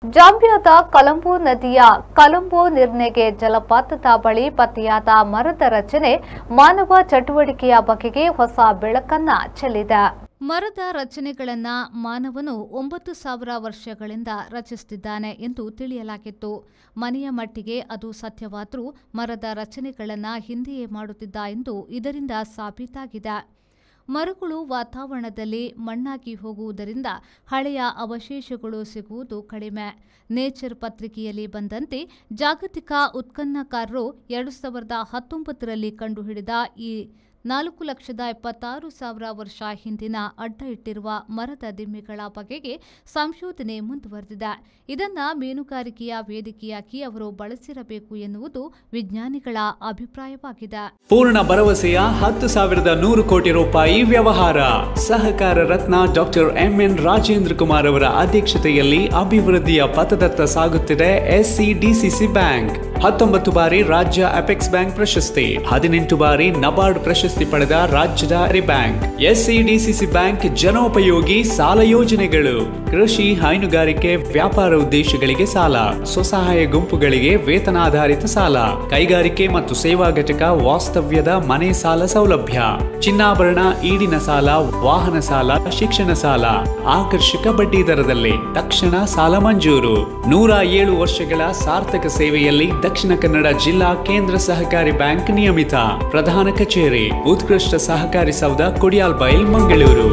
ಜಾಂಬಿಯಾದ ಕೊಲಂಬೋ ನದಿಯ ಕೊಲಂಬೋ ನಿರ್ನೆಗೆ ಜಲಪಾತದ ಬಳಿ ಪತ್ತೆಯಾದ ಮರದ ರಚನೆ ಮಾನವ ಚಟುವಟಿಕೆಯ ಬಗೆಗೆ ಹೊಸ ಬೆಳಕನ್ನ ಚೆಲ್ಲಿದೆ. ಮರದ ರಚನೆಗಳನ್ನು ಮಾನವನು 9,000 ವರ್ಷಗಳಿಂದ ರಚಿಸುತ್ತಿದ್ದಾನೆ ಎಂದು ತಿಳಿಯಲಾಗಿತ್ತು. ಮನೆಯ ಮಟ್ಟಿಗೆ ಅದು ಸತ್ಯವಾದರೂ ಮರದ ರಚನೆಗಳನ್ನು ಹಿಂದೆಯೇ ಮಾಡುತ್ತಿದ್ದ ಎಂದು ಇದರಿಂದ ಸಾಬೀತಾಗಿದೆ. ಮರಗಳು ವಾತಾವರಣದಲ್ಲಿ ಮಣ್ಣಾಗಿ ಹೋಗುವುದರಿಂದ ಹಳೆಯ ಅವಶೇಷಗಳು ಸಿಗುವುದು ಕಡಿಮೆ. ನೇಚರ್ ಪತ್ರಿಕೆಯಲ್ಲಿ ಬಂದಂತೆ ಜಾಗತಿಕ ಉತ್ಖನನಕಾರರು 2019ರಲ್ಲಿ ಕಂಡುಹಿಡಿದ ಈ 4,76,000 ವರ್ಷ ಹಿಂದಿನ ಅಡ್ಡ ಇಟ್ಟಿರುವ ಮರದ ದಿಮ್ಮಿಗಳ ಬಗೆಗೆ ಸಂಶೋಧನೆ ಮುಂದುವರೆದಿದೆ. ಇದನ್ನ ಮೀನುಗಾರಿಕೆಯ ವೇದಿಕೆಯಾಗಿ ಅವರು ಬಳಸಿರಬೇಕು ಎನ್ನುವುದು ವಿಜ್ಞಾನಿಗಳ ಅಭಿಪ್ರಾಯವಾಗಿದೆ. ಪೂರ್ಣ ಭರವಸೆಯ 10,100 ಕೋಟಿ ರೂಪಾಯಿ ವ್ಯವಹಾರ. ಸಹಕಾರ ರತ್ನ ಡಾಕ್ಟರ್ ಎಂಎನ್ ರಾಜೇಂದ್ರ ಕುಮಾರ್ ಅವರ ಅಧ್ಯಕ್ಷತೆಯಲ್ಲಿ ಅಭಿವೃದ್ಧಿಯ ಪಥದತ್ತ ಸಾಗುತ್ತಿದೆ ಎಸ್ಸಿಡಿಸಿಸಿ ಬ್ಯಾಂಕ್. 19 ಬಾರಿ ರಾಜ್ಯ ಅಪೆಕ್ಸ್ ಬ್ಯಾಂಕ್ ಪ್ರಶಸ್ತಿ, 18 ಬಾರಿ ನಬಾರ್ಡ್ ಪ್ರಶಸ್ತಿ ಪಡೆದ ರಾಜ್ಯದ ಬ್ಯಾಂಕ್. ಎಸ್ಸಿಡಿಸಿಸಿ ಬ್ಯಾಂಕ್ ಜನೋಪಯೋಗಿ ಸಾಲ ಯೋಜನೆಗಳು, ಕೃಷಿ, ಹೈನುಗಾರಿಕೆ, ವ್ಯಾಪಾರ ಉದ್ದೇಶಗಳಿಗೆ ಸಾಲ, ಸ್ವಸಹಾಯ ಗುಂಪುಗಳಿಗೆ ವೇತನಾಧಾರಿತ ಸಾಲ, ಕೈಗಾರಿಕೆ ಮತ್ತು ಸೇವಾ ಘಟಕ ವಾಸ್ತವ್ಯದ ಮನೆ ಸಾಲ ಸೌಲಭ್ಯ, ಚಿನ್ನಾಭರಣ ಈಡಿನ ಸಾಲ, ವಾಹನ ಸಾಲ, ಶಿಕ್ಷಣ ಸಾಲ, ಆಕರ್ಷಕ ಬಡ್ಡಿ ದರದಲ್ಲಿ ತಕ್ಷಣ ಸಾಲ ಮಂಜೂರು. 107 ವರ್ಷಗಳ ಸಾರ್ಥಕ ಸೇವೆಯಲ್ಲಿ ದಕ್ಷಿಣ ಕನ್ನಡ ಜಿಲ್ಲಾ ಕೇಂದ್ರ ಸಹಕಾರಿ ಬ್ಯಾಂಕ್ ನಿಯಮಿತ. ಪ್ರಧಾನ ಕಚೇರಿ ಉತ್ಕೃಷ್ಟ ಸಹಕಾರಿ ಸೌಧ, ಕೊಡಿಯಾಲ್ ಬೈಲ್, ಮಂಗಳೂರು.